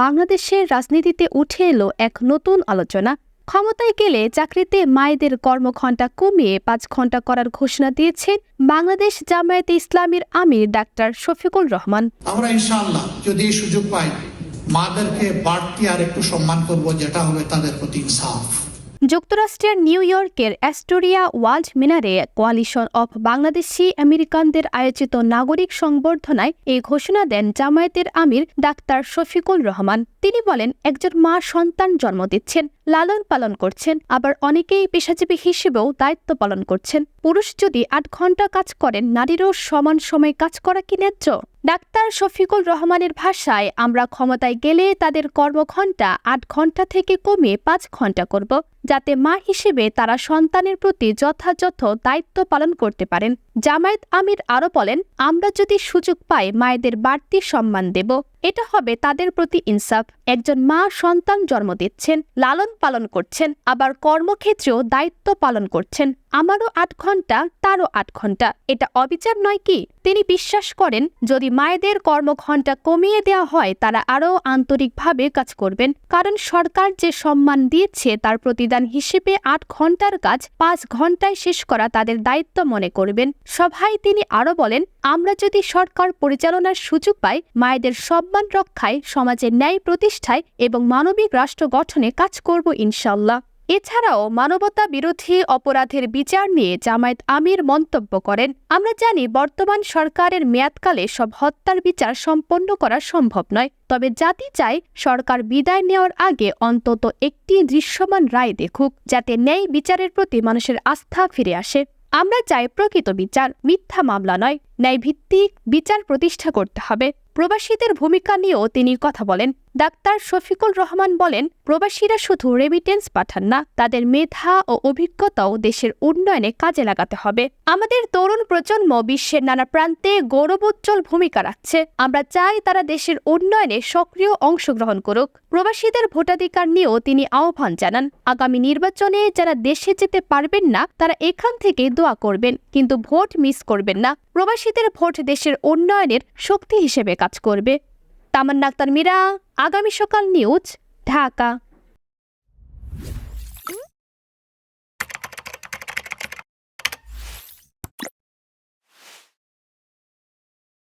বাংলাদেশের রাজনীতিতে উঠে এলো এক নতুন আলোচনা। ক্ষমতায় গেলে চাকরিতে মায়েদের কর্মঘণ্টা কমিয়ে ৫ ঘণ্টা করার ঘোষণা দিয়েছেন বাংলাদেশ জামায়াতে ইসলামীর আমির ডাক্তার শফিকুল রহমান। আমরা ইনশাআল্লাহ যদি সুযোগ পাই মাদেরকে বাড়তি আর একটু সম্মান করব, যেটা হবে তাদের প্রতি ইনসাফ। যুক্তরাষ্ট্রের নিউ ইয়র্কের অ্যাস্টোরিয়া ওয়ার্ল্ড মিনারে কোয়ালিশন অফ বাংলাদেশি আমেরিকানদের আয়োজিত নাগরিক সংবর্ধনায় এই ঘোষণা দেন জামায়াতের আমির ডাক্তার শফিকুল রহমান। তিনি বলেন, একজন মা সন্তান জন্ম দিচ্ছেন, লালন পালন করছেন, আবার অনেকেই পেশাজীবী হিসেবেও দায়িত্ব পালন করছেন। পুরুষ যদি ৮ ঘণ্টা কাজ করেন, নারীরও সমান সময় কাজ করা কি ন্যায্য? ডাক্তার শফিকুল রহমানের ভাষায়, আমরা ক্ষমতায় গেলে তাদের কর্মঘণ্টা ৮ ঘণ্টা থেকে কমিয়ে ৫ ঘণ্টা করব, যাতে মা হিসেবে তারা সন্তানের প্রতি যথাযথ দায়িত্ব পালন করতে পারেন। জামায়াত আমির আরও বলেন, আমরা যদি সুযোগ পাই মায়েদের বাড়তি সম্মান দেব, এটা হবে তাদের প্রতি ইনসাফ। একজন মা সন্তান জন্ম দিচ্ছেন, লালন পালন করছেন, আবার কর্মক্ষেত্রেও দায়িত্ব পালন করছেন। আমারও ৮ ঘণ্টা, তারও ৮ ঘণ্টা, এটা অবিচার নয় কি? তিনি বিশ্বাস করেন, যদি মায়েদের কর্মঘণ্টা কমিয়ে দেওয়া হয় তারা আরও আন্তরিকভাবে কাজ করবেন, কারণ সরকার যে সম্মান দিয়েছে তার প্রতিদান হিসেবে ৮ ঘণ্টার কাজ ৫ ঘণ্টায় শেষ করা তাদের দায়িত্ব মনে করবেন। সভায় তিনি আরও বলেন, আমরা যদি সরকার পরিচালনার সুযোগ পাই, মায়েদের সম্মান রক্ষায়, সমাজের ন্যায় প্রতিষ্ঠায় এবং মানবিক রাষ্ট্র গঠনে কাজ করব ইনশাআল্লাহ। এছাড়াও মানবতা বিরোধী অপরাধের বিচার নিয়ে জামায়াত আমির মন্তব্য করেন, আমরা জানি বর্তমান সরকারের মেয়াদকালে সব হত্যার বিচার সম্পন্ন করা সম্ভব নয়, তবে জাতি চায় সরকার বিদায় নেওয়ার আগে অন্তত একটি দৃশ্যমান রায় দেখুক, যাতে ন্যায় বিচারের প্রতি মানুষের আস্থা ফিরে আসে। আমরা চাই প্রকৃত বিচার, মিথ্যা মামলা নয়, ন্যায়ভিত্তিক বিচার প্রতিষ্ঠা করতে হবে। প্রবাসীদের ভূমিকা নিয়েও তিনি কথা বলেন। ডাক্তার শফিকুল রহমান বলেন, প্রবাসীরা শুধু রেমিটেন্স পাঠান না, তাদের মেধা ও অভিজ্ঞতাও দেশের উন্নয়নে কাজে লাগাতে হবে। আমাদের তরুণ প্রজন্ম বিশ্বের নানা প্রান্তে গৌরবোজ্জ্বল ভূমিকা রাখছে। আমরা চাই তারা দেশের উন্নয়নে সক্রিয় অংশগ্রহণ করুক। প্রবাসীদের ভোটাধিকার নিয়েও তিনি আহ্বান জানান। আগামী নির্বাচনে যারা দেশে যেতে পারবেন না তারা এখান থেকে দোয়া করবেন, কিন্তু ভোট মিস করবেন না। প্রবাসীদের ভোট দেশের উন্নয়নের শক্তি হিসেবে কাজ করবে। তামান্না আক্তার মীরা, আগামী সকাল নিউজ, ঢাকা।